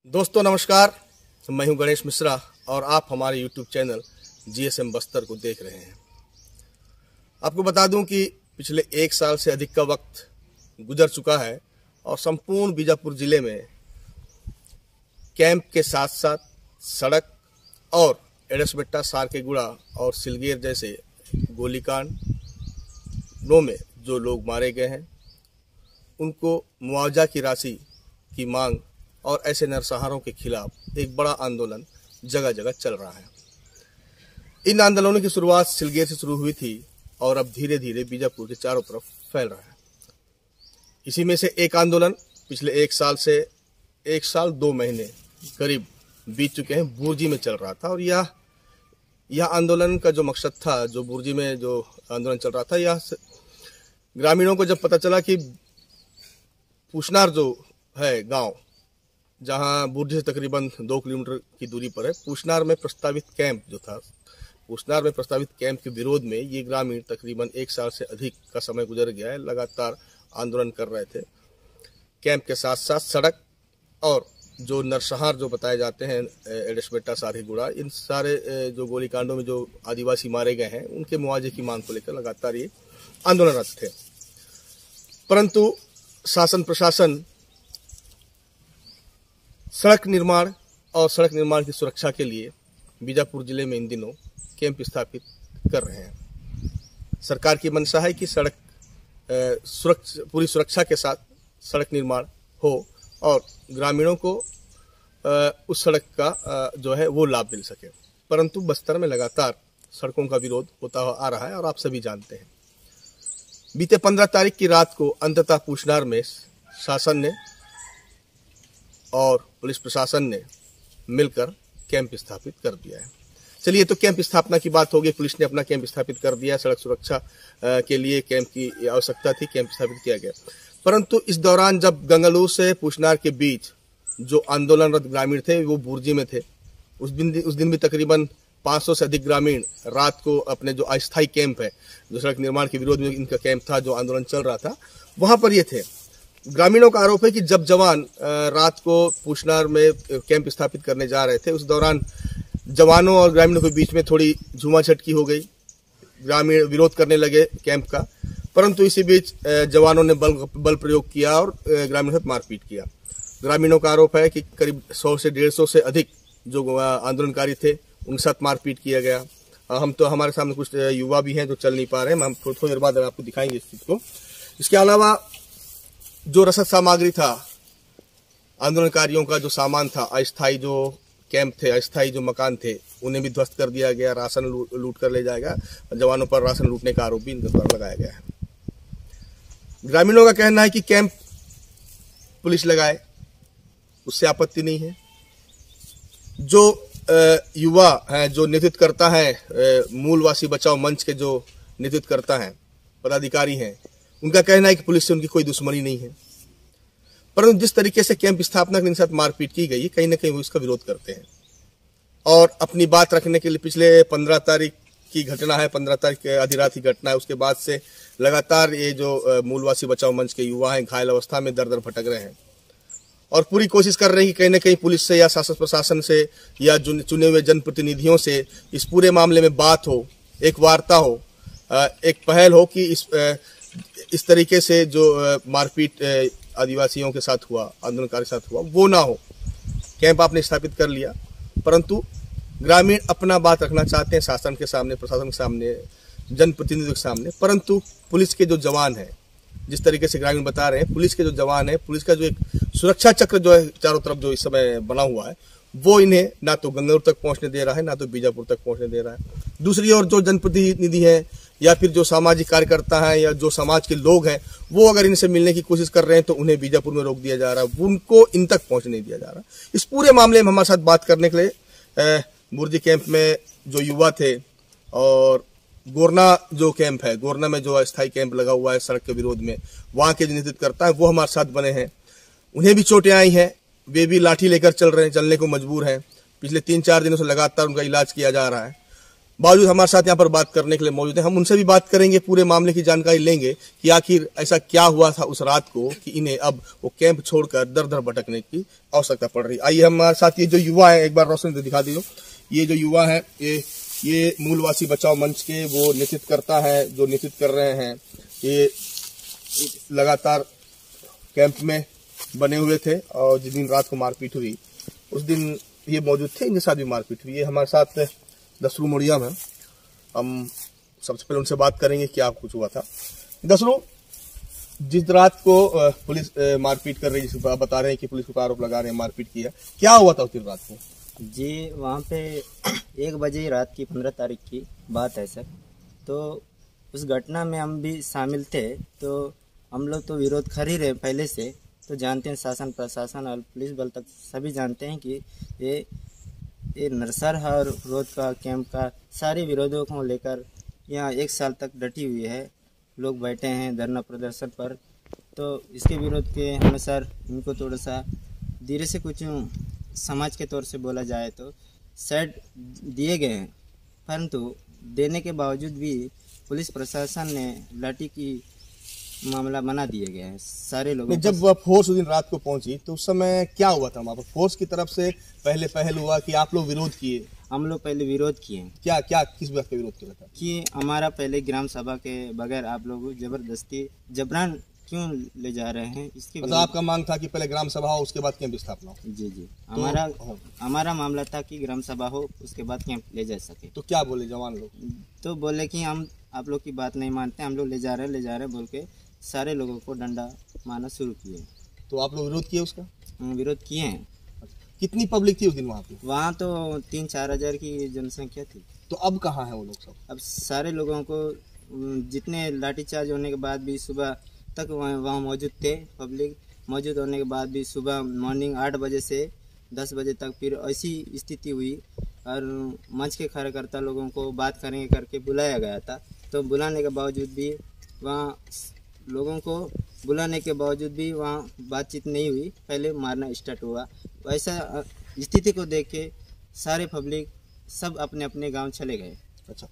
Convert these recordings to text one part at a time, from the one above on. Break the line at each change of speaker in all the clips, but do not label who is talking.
दोस्तों नमस्कार, मैं हूं गणेश मिश्रा और आप हमारे YouTube चैनल GSM बस्तर को देख रहे हैं। आपको बता दूं कि पिछले 1 साल से अधिक का वक्त गुजर चुका है और संपूर्ण बीजापुर जिले में कैंप के साथ साथ सड़क और एडसबेट्टा, सारकेगुड़ा और सिलगेर जैसे गोलीकांडों में जो लोग मारे गए हैं उनको मुआवजा की राशि की मांग और ऐसे नरसंहारों के खिलाफ एक बड़ा आंदोलन जगह जगह चल रहा है। इन आंदोलनों की शुरुआत सिलगेर से शुरू हुई थी और अब धीरे धीरे बीजापुर के चारों तरफ फैल रहा है। इसी में से एक आंदोलन पिछले 1 साल से 1 साल 2 महीने करीब बीत चुके हैं, बुर्जी में चल रहा था। और यह आंदोलन का जो मकसद था, जो बुर्जी में जो आंदोलन चल रहा था, यह ग्रामीणों को जब पता चला कि पूछनार जो है गांव, जहां बुर्जी से तकरीबन 2 किलोमीटर की दूरी पर है, पूछनार में प्रस्तावित कैंप जो था, पूछनार में प्रस्तावित कैंप के विरोध में ये ग्रामीण तकरीबन 1 साल से अधिक का समय गुजर गया है, लगातार आंदोलन कर रहे थे। कैंप के साथ साथ सड़क और जो नरसंहार जो बताए जाते हैं, एडसबेट्टा, सारकेगुड़ा, इन सारे जो गोलीकांडों में जो आदिवासी मारे गए हैं उनके मुआवजे की मांग को लेकर लगातार ये आंदोलनरत थे। परंतु शासन प्रशासन सड़क निर्माण और सड़क निर्माण की सुरक्षा के लिए बीजापुर जिले में इन दिनों कैंप स्थापित कर रहे हैं। सरकार की मंशा है कि सड़क पूरी सुरक्षा के साथ सड़क निर्माण हो और ग्रामीणों को उस सड़क का जो है वो लाभ मिल सके। परंतु बस्तर में लगातार सड़कों का विरोध होता आ रहा है और आप सभी जानते हैं। बीते 15 तारीख की रात को अंततः पूछनार में शासन ने और पुलिस प्रशासन ने मिलकर कैंप स्थापित कर दिया है। चलिए, तो कैंप स्थापना की बात होगी। पुलिस ने अपना कैंप स्थापित कर दिया। सड़क सुरक्षा के लिए कैंप की आवश्यकता थी, कैंप स्थापित किया गया। परंतु इस दौरान जब गंगालूर से पूछनार के बीच जो आंदोलनरत ग्रामीण थे वो बुर्जी में थे। उस दिन भी तकरीबन 500 से अधिक ग्रामीण रात को अपने जो अस्थायी कैंप है, जो सड़क निर्माण के विरोध में इनका कैंप था, जो आंदोलन चल रहा था, वहां पर ये थे। ग्रामीणों का आरोप है कि जब जवान रात को पूछनार में कैंप स्थापित करने जा रहे थे, उस दौरान जवानों और ग्रामीणों के बीच में थोड़ी झूमाझटकी हो गई। ग्रामीण विरोध करने लगे कैंप का, परंतु इसी बीच जवानों ने बल प्रयोग किया और ग्रामीणों से मारपीट किया। ग्रामीणों का आरोप है कि करीब 100 से 150 से अधिक जो आंदोलनकारी थे उनके साथ मारपीट किया गया। हमारे सामने कुछ युवा भी हैं जो चल नहीं पा रहे हैं, हम थोड़ी देर बाद आपको दिखाएंगे इस चीज को। इसके अलावा जो रसद सामग्री था, आंदोलनकारियों का जो सामान था, अस्थायी जो कैंप थे, अस्थायी जो मकान थे, उन्हें भी ध्वस्त कर दिया गया। राशन लूट कर ले जाएगा। जवानों पर राशन लूटने का आरोप भी इनके द्वारा लगाया गया है। ग्रामीणों का कहना है कि कैंप पुलिस लगाए, उससे आपत्ति नहीं है। जो युवा है, जो नेतृत्व करता है, मूलवासी बचाओ मंच के जो नेतृत्व करता है, पदाधिकारी हैं, उनका कहना है कि पुलिस से उनकी कोई दुश्मनी नहीं है। परंतु जिस तरीके से कैंप स्थापना के साथ मारपीट की गई, कहीं ना कहीं वो इसका विरोध करते हैं। और अपनी बात रखने के लिए पिछले 15 तारीख की घटना है, 15 तारीख की आधी रात की घटना है, उसके बाद से लगातार ये जो मूलवासी बचाओ मंच के युवा हैं घायल अवस्था में दर दर भटक रहे हैं और पूरी कोशिश कर रहे हैं कि कहीं ना कहीं पुलिस से या शासन प्रशासन से या चुने हुए जनप्रतिनिधियों से इस पूरे मामले में बात हो, एक वार्ता हो, एक पहल हो कि इस तरीके से जो मारपीट आदिवासियों के साथ हुआ, आंदोलनकारी के साथ हुआ, वो ना हो। कैंप आपने स्थापित कर लिया, परंतु ग्रामीण अपना बात रखना चाहते हैं शासन के सामने, प्रशासन के सामने, जनप्रतिनिधियों के सामने। परंतु पुलिस के जो जवान हैं, जिस तरीके से ग्रामीण बता रहे हैं, पुलिस के जो जवान है, पुलिस का जो एक सुरक्षा चक्र जो है चारों तरफ जो इस समय बना हुआ है, वो इन्हें ना तो गंगालूर तक पहुंचने दे रहा है, ना तो बीजापुर तक पहुंचने दे रहा है। दूसरी ओर जो जनप्रतिनिधि है या फिर जो सामाजिक कार्यकर्ता है या जो समाज के लोग हैं, वो अगर इनसे मिलने की कोशिश कर रहे हैं तो उन्हें बीजापुर में रोक दिया जा रहा है, उनको इन तक पहुंचने नहीं दिया जा रहा। इस पूरे मामले में हमारे साथ बात करने के लिए बुर्जी कैंप में जो युवा थे और गोरना जो कैंप है, गोरना में जो अस्थायी कैंप लगा हुआ है सड़क के विरोध में, वहां के जो नेतृत्व करता है वो हमारे साथ बने हैं। उन्हें भी चोटें आई हैं, वे भी लाठी लेकर चलने को मजबूर हैं। पिछले 3-4 दिनों से लगातार उनका इलाज किया जा रहा है। बावजूद हमारे साथ यहाँ पर बात करने के लिए मौजूद है। हम उनसे भी बात करेंगे, पूरे मामले की जानकारी लेंगे कि आखिर ऐसा क्या हुआ था उस रात को कि इन्हें अब वो कैंप छोड़कर दर दर भटकने की आवश्यकता पड़ रही। आइए हमारे साथ ये जो युवा है, एक बार रोशन दिखा दीजिए। ये जो युवा है ये मूलवासी बचाओ मंच के वो नेतृत्व करता है, जो नेतृत्व कर रहे हैं। ये लगातार कैंप में बने हुए थे और जिस दिन रात को मारपीट हुई उस दिन ये मौजूद थे, इनके साथ भी मारपीट हुई। ये हमारे साथ दसरू मोड़िया में, हम सबसे पहले उनसे बात करेंगे क्या कुछ हुआ था। दसरू, जिस रात को पुलिस मारपीट कर रही है, जिस आप बता रहे हैं कि पुलिस को आरोप लगा रहे हैं मारपीट किया, क्या हुआ था उस दिन रात को?
जी, वहाँ पे 1 बजे रात की 15 तारीख की बात है सर। तो उस घटना में हम भी शामिल थे। तो हम लोग तो विरोध कर ही रहे पहले से, तो जानते हैं शासन प्रशासन और पुलिस बल तक सभी जानते हैं कि ये नरसंहार विरोध का कैंप का सारे विरोधों को लेकर यहाँ 1 साल तक डटी हुई है। लोग बैठे हैं धरना प्रदर्शन पर। तो इसके विरोध के अनुसार इनको थोड़ा सा धीरे से कुछ समाज के तौर से बोला जाए तो सेट दिए गए हैं, परंतु देने के बावजूद भी पुलिस प्रशासन ने लाठी की मामला बना दिए गए हैं सारे लोगों।
जब वह फोर्स उस दिन रात को पहुंची तो उस समय क्या हुआ था वहाँ पर? फोर्स की तरफ से पहल हुआ कि आप लोग विरोध किए?
हम लोग पहले विरोध किए।
क्या किस बात का विरोध किया था?
कि हमारा पहले ग्राम सभा के बगैर आप लोग जबरदस्ती जबरन क्यों ले जा रहे हैं, इसके
मतलब आपका मांग था कि पहले ग्राम सभा हो उसके बाद कैंप स्थापना हो?
जी हमारा मामला था कि ग्राम सभा हो उसके बाद कैंप ले जा सके।
तो क्या बोले जवान लोग?
तो बोले कि हम आप लोग की बात नहीं मानते, हम लोग ले जा रहे बोल के सारे लोगों को डंडा मारना शुरू किए।
तो आप लोग विरोध किए उसका?
विरोध किए हैं।
कितनी पब्लिक थी उस दिन वहाँ पे?
वहाँ तो 3-4 हज़ार की जनसंख्या थी।
तो अब कहाँ है वो लोग सब?
अब सारे लोगों को जितने लाठीचार्ज होने के बाद भी सुबह तक वहाँ मौजूद थे। पब्लिक मौजूद होने के बाद भी सुबह मॉर्निंग 8 बजे से 10 बजे तक फिर ऐसी स्थिति हुई और मंच के कार्यकर्ता लोगों को बात करेंगे करके बुलाया गया था। तो बुलाने के बावजूद भी वहाँ लोगों को बुलाने के बावजूद भी वहाँ बातचीत नहीं हुई, पहले मारना स्टार्ट हुआ। ऐसा स्थिति को देख के सारे पब्लिक सब अपने अपने गांव चले गए।
अच्छा,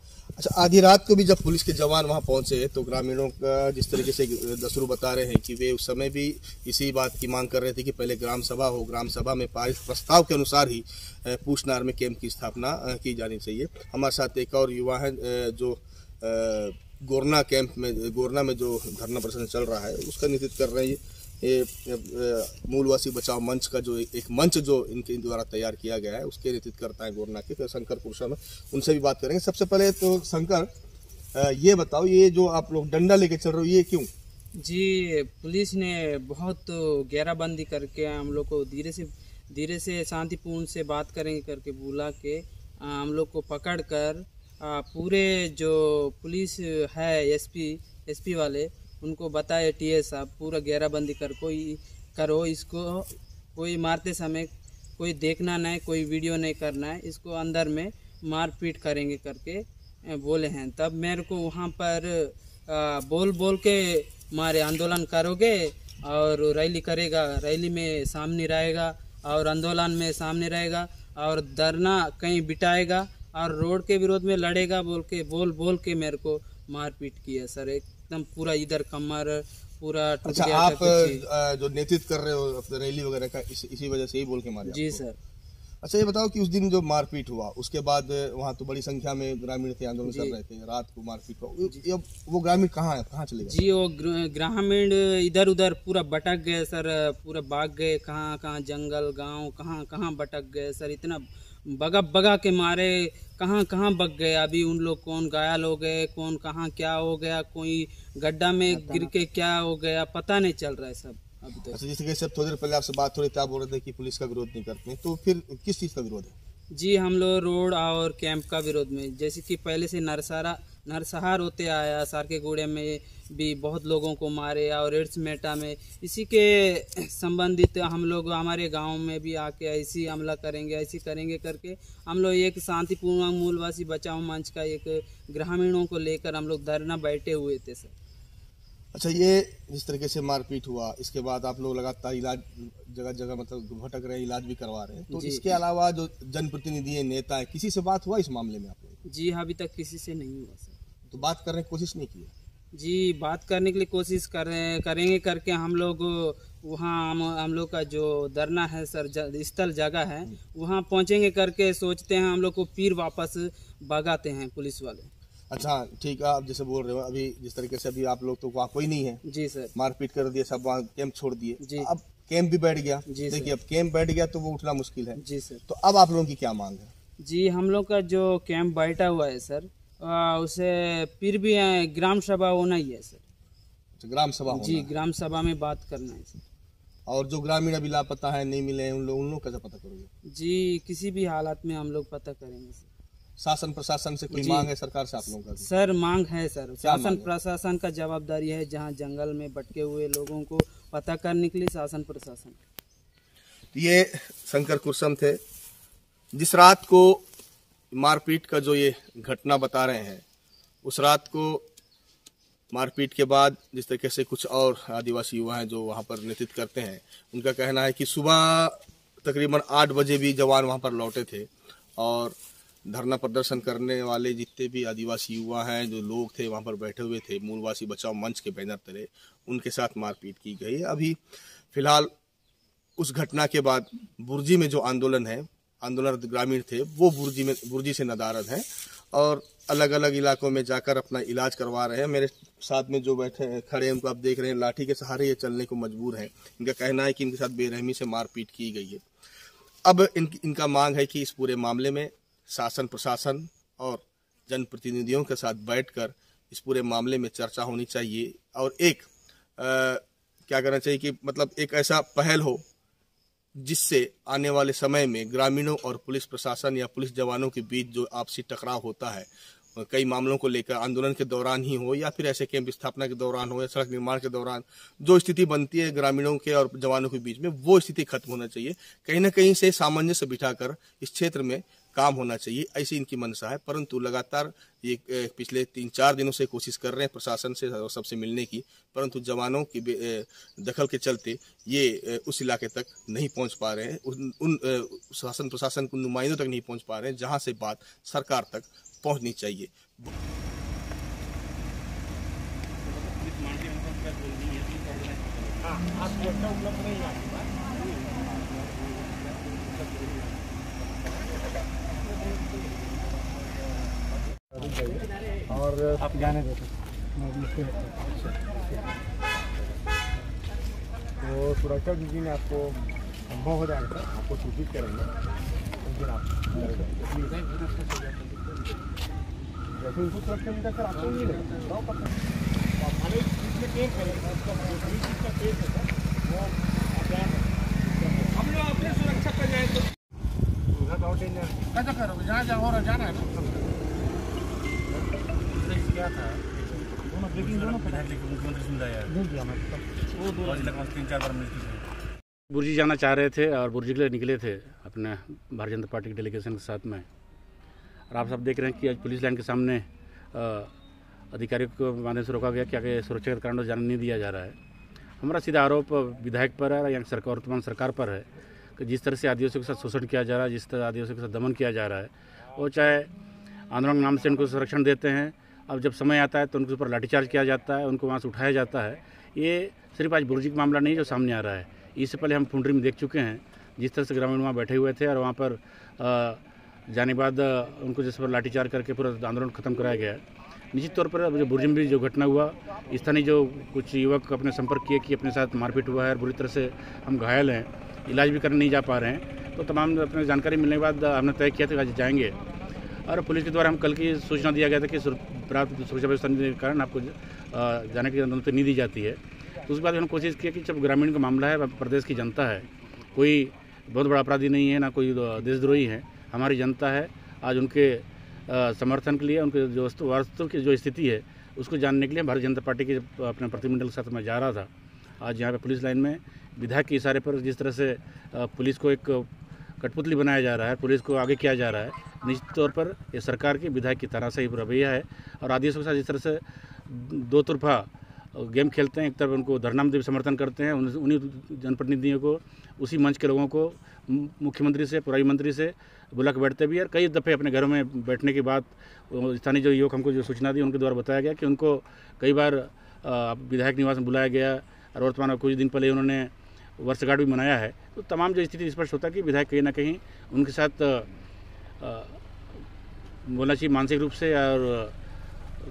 आधी रात को भी जब पुलिस के जवान वहां पहुंचे तो ग्रामीणों का जिस तरीके से दसरू बता रहे हैं कि वे उस समय भी इसी बात की मांग कर रहे थे कि पहले ग्राम सभा हो, ग्राम सभा में पारित प्रस्ताव के अनुसार ही पूछनार में कैंप की स्थापना की जानी चाहिए। हमारे साथ एक और युवा है जो गोरना में जो धरना प्रदर्शन चल रहा है उसका नेतृत्व कर रहे हैं। ये मूलवासी बचाओ मंच का जो एक मंच जो इनके द्वारा तैयार किया गया है उसके नेतृत्व करता है गोरना के। तो शंकर पुरुषा में उनसे भी बात करेंगे। सबसे पहले तो शंकर, ये बताओ, ये जो आप लोग डंडा लेके चल रहे हो ये क्यों?
जी, पुलिस ने बहुत घेराबंदी करके हम लोग को धीरे से शांतिपूर्ण से बात करेंगे करके बुला के हम लोग को पकड़ कर पूरे जो पुलिस है एसपी वाले उनको बताए टीएस साहब पूरा घेराबंदी करो, इसको कोई मारते समय कोई देखना नहीं, कोई वीडियो नहीं करना है, इसको अंदर में मारपीट करेंगे करके बोले हैं। तब मेरे को वहाँ पर बोल के मारे आंदोलन करोगे और रैली करेगा, रैली में सामने रहेगा और आंदोलन में सामने रहेगा और धरना कहीं बिठाएगा और रोड के विरोध में लड़ेगा बोल के मेरे को मारपीट किया सर। एकदम पूरा इधर कमर पूरा टूट गया।
आप जो नेतृत्व कर रहे हो रैली वगैरह का इसी वजह से ही बोल के मारे? जी सर। अच्छा, ये बताओ कि उस दिन जो मारपीट हुआ उसके बाद वहाँ तो बड़ी संख्या में ग्रामीण थे, आंदोलन कर रहे थे, रात को मारपीट हुआ, वो ग्रामीण कहाँ चले गए? जी, वो
ग्रामीण इधर उधर पूरा भटक गए सर, पूरा भाग गए, कहाँ जंगल गांव कहाँ भटक गए सर। इतना बगा के मारे कहाँ बग गए। अभी उन लोग कौन घायल हो गए, कौन कहाँ क्या हो गया, कोई गड्ढा में गिर के क्या हो गया पता नहीं चल रहा है सब अभी तक।
अच्छा, जैसे कि सब थोड़ी देर पहले आपसे बात हो रही थी, आप बोल रहे थे कि पुलिस का विरोध नहीं करते, तो फिर किस चीज़ का विरोध है?
जी, हम लोग रोड और कैंप का विरोध में, जैसे कि पहले से नरसंहार होते आया, सार के गोड़े में भी बहुत लोगों को मारे और एड्स मेटा में, इसी के संबंधित हम लोग हमारे गांव में भी आके ऐसी हमला करेंगे, ऐसी करेंगे करके हम लोग एक शांतिपूर्ण मूलवासी बचाओ मंच का एक ग्रामीणों को लेकर हम लोग धरना बैठे हुए थे सर।
अच्छा, ये जिस तरीके से मारपीट हुआ इसके बाद आप लोग लगातार इलाज जगह मतलब भटक रहे हैं, इलाज भी करवा रहे हैं, तो इसके अलावा जो जनप्रतिनिधि है, नेता है, किसी से बात हुआ इस मामले में आप लोग?
जी अभी तक किसी से नहीं हुआ सर।
तो बात करने की कोशिश नहीं की?
जी बात करने के लिए कोशिश करेंगे करके हम लोग वहाँ हम लोग का जो धरना है सर स्थल जगह है वहाँ पहुँचेंगे करके सोचते हैं, हम लोग को फिर वापस भगाते हैं पुलिस वाले।
अच्छा ठीक है, आप जैसे बोल रहे हो अभी जिस तरीके से अभी आप लोग तो वहाँ कोई नहीं है,
जी सर,
मारपीट कर दिए, सब वहाँ कैंप छोड़ दिए
जी।
अब कैंप भी बैठ गया।
जी
देखिए अब कैंप बैठ गया तो वो उठना मुश्किल है।
जी सर।
तो अब आप लोगों की क्या मांग है?
जी हम लोग का जो कैंप बैठा हुआ है सर उसे फिर भी ग्राम सभा होना ही है सर।
तो ग्राम सभा होना
जी
है।
ग्राम सभा में बात करना है सर।
और जो ग्रामीण अभी लापता है, नहीं मिले उन लोग कैसे पता करोगे?
जी किसी भी हालात में हम लोग पता करेंगे सर।
शासन प्रशासन से कोई मांग है सरकार से आप लोगों का?
सर मांग है सर, शासन
मांग है?
प्रशासन का जवाबदारी है, जहाँ जंगल में भटके हुए लोगों को पता करने के लिए शासन प्रशासन।
ये शंकर कुरसम थे। जिस रात को मारपीट का जो ये घटना बता रहे हैं, उस रात को मारपीट के बाद जिस तरीके से कुछ और आदिवासी युवा हैं जो वहाँ पर नेतृत्व करते हैं, उनका कहना है कि सुबह तकरीबन 8 बजे भी जवान वहाँ पर लौटे थे और धरना प्रदर्शन करने वाले जितने भी आदिवासी युवा हैं, जो लोग थे वहाँ पर बैठे हुए थे, मूलवासी बचाओ मंच के बैनर तले, उनके साथ मारपीट की गई। अभी फिलहाल उस घटना के बाद बुर्जी में जो आंदोलन है, आंदोलन ग्रामीण थे वो बुर्जी से नदारद हैं और अलग अलग इलाकों में जाकर अपना इलाज करवा रहे हैं। मेरे साथ में जो बैठे खड़े हैं उनको आप देख रहे हैं, लाठी के सहारे ये चलने को मजबूर हैं। इनका कहना है कि इनके साथ बेरहमी से मारपीट की गई है। अब इनका मांग है कि इस पूरे मामले में शासन प्रशासन और जनप्रतिनिधियों के साथ बैठकर इस पूरे मामले में चर्चा होनी चाहिए और एक क्या करना चाहिए कि मतलब एक ऐसा पहल हो जिससे आने वाले समय में ग्रामीणों और पुलिस प्रशासन या पुलिस जवानों के बीच जो आपसी टकराव होता है कई मामलों को लेकर, आंदोलन के दौरान ही हो या फिर ऐसे कैंप स्थापना के दौरान हो या सड़क निर्माण के दौरान, जो स्थिति बनती है ग्रामीणों के और जवानों के बीच में, वो स्थिति खत्म होना चाहिए। कहीं ना कहीं से सामंजस्य बिठाकर इस क्षेत्र में काम होना चाहिए, ऐसी इनकी मंशा है। परंतु लगातार ये पिछले 3-4 दिनों से कोशिश कर रहे हैं प्रशासन से और सबसे मिलने की, परंतु जवानों की दखल के चलते ये उस इलाके तक नहीं पहुंच पा रहे हैं, उन शासन प्रशासन के नुमाइंदों तक नहीं पहुंच पा रहे हैं जहां से बात सरकार तक पहुंचनी चाहिए।
और आप जाने देते तो सुरक्षा जिस दिन आपको संभव हो जाएगा सर, आपको सूचित करेंगे, उस दिन आप जैसे उनको सुरक्षा मिलता सर आपको नहीं रहेगा 100%। हमारे इसमें केस है, इसका केस है सर, वो हम लोग अपनी सुरक्षा पर जाए तो उधर बहुत डेंजर कैसा करोगे, जहाँ जहाँ और जाना है ना क्या था दोनों ब्रेकिंग दोनों मुख्यमंत्री सुन रहा है वो 3-4 बार
बुर्जी जाना चाह रहे थे और बुर्जी के लिए निकले थे अपने भारतीय जनता पार्टी के डेलीगेशन के साथ में। और आप सब देख रहे हैं कि आज पुलिस लाइन के सामने अधिकारियों को माध्यम से रोका गया कि सुरक्षा के कारण जाने नहीं दिया जा रहा है। हमारा सीधा आरोप विधायक पर है या सरकार वर्तमान सरकार पर है कि जिस तरह से आदिवासियों के साथ शोषण किया जा रहा है, जिस तरह आदिवासियों के साथ दमन किया जा रहा है, वो चाहे आंदोलन के नाम से उनको संरक्षण देते हैं, अब जब समय आता है तो उनके ऊपर लाठीचार्ज किया जाता है, उनको वहाँ से उठाया जाता है। ये सिर्फ आज बुर्जी का मामला नहीं जो सामने आ रहा है, इससे पहले हम फुंडरी में देख चुके हैं जिस तरह से ग्रामीण वहाँ बैठे हुए थे और वहाँ पर जाने के बाद उनको जिस पर लाठीचार्ज करके पूरा आंदोलन खत्म कराया गया। निश्चित तौर पर जो बुर्जी में भी जो घटना हुआ, स्थानीय जो कुछ युवक अपने संपर्क किए कि अपने साथ मारपीट हुआ है और बुरी तरह से हम घायल हैं, इलाज भी करने नहीं जा पा रहे हैं, तो तमाम अपने जानकारी मिलने के बाद हमने तय किया था कि आज जाएंगे। और पुलिस के द्वारा हम कल की सूचना दिया गया था कि पर्याप्त सुरक्षा व्यवस्था के कारण आपको जाने की अनुमति नहीं दी जाती है। तो उसके बाद हमने कोशिश की कि जब ग्रामीण का मामला है, प्रदेश की जनता है, कोई बहुत बड़ा अपराधी नहीं है, ना कोई देशद्रोही है, हमारी जनता है। आज उनके समर्थन के लिए उनके जो वास्तव की जो स्थिति है उसको जानने के लिए भारतीय जनता पार्टी के अपने प्रतिनिधिमंडल के साथ मैं जा रहा था। आज यहाँ पे पुलिस लाइन में विधायक के इशारे पर जिस तरह से पुलिस को एक कठपुतली बनाया जा रहा है, पुलिस को आगे किया जा रहा है, निश्चित तौर पर ये सरकार की विधायक की तरह से ही रवैया है। और आदिवासियों के साथ जिस तरह से दो तरफा गेम खेलते हैं, एक तरफ उनको धरना में भी समर्थन करते हैं, उन्हीं जनप्रतिनिधियों को, उसी मंच के लोगों को मुख्यमंत्री से, प्रभारी मंत्री से बुला के बैठते भी। और कई दफ़े अपने घरों में बैठने के बाद स्थानीय जो युवक हमको जो सूचना दी उनके द्वारा बताया गया कि उनको कई बार विधायक निवास में बुलाया गया और वर्तमान में कुछ दिन पहले उन्होंने वर्षगांठ भी मनाया है। तो तमाम जो स्थिति स्पष्ट होता है कि विधायक कहीं ना कहीं उनके साथ बोलना चाहिए मानसिक रूप से, और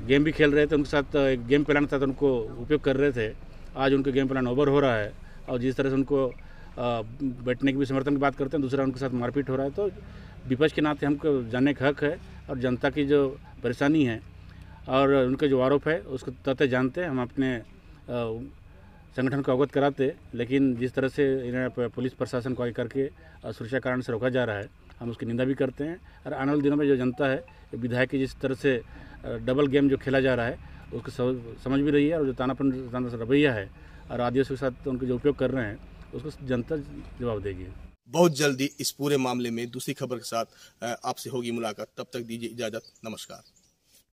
गेम भी खेल रहे थे, उनके साथ एक गेम प्लान था तो उनको उपयोग कर रहे थे। आज उनका गेम प्लान ओवर हो रहा है और जिस तरह से उनको बैठने की भी समर्थन की बात करते हैं, दूसरा उनके साथ मारपीट हो रहा है। तो विपक्ष के नाते हमको जानने का हक है और जनता की जो परेशानी है और उनके जो आरोप है उसको तथ्य जानते हैं। हम अपने संगठन को अवगत कराते, लेकिन जिस तरह से इन्हें पुलिस प्रशासन को आगे करके सुरक्षा कारण से रोका जा रहा है, हम उसकी निंदा भी करते हैं। और आने वाले दिनों में जो जनता है विधायक की जिस तरह से डबल गेम जो खेला जा रहा है उसको समझ भी रही है, और जो तानापन रवैया है और आदिवासियों के साथ उनके जो उपयोग कर रहे हैं उसको जनता जवाब देगी।
बहुत जल्दी इस पूरे मामले में दूसरी खबर के साथ आपसे होगी मुलाकात। तब तक दीजिए इजाजत। नमस्कार।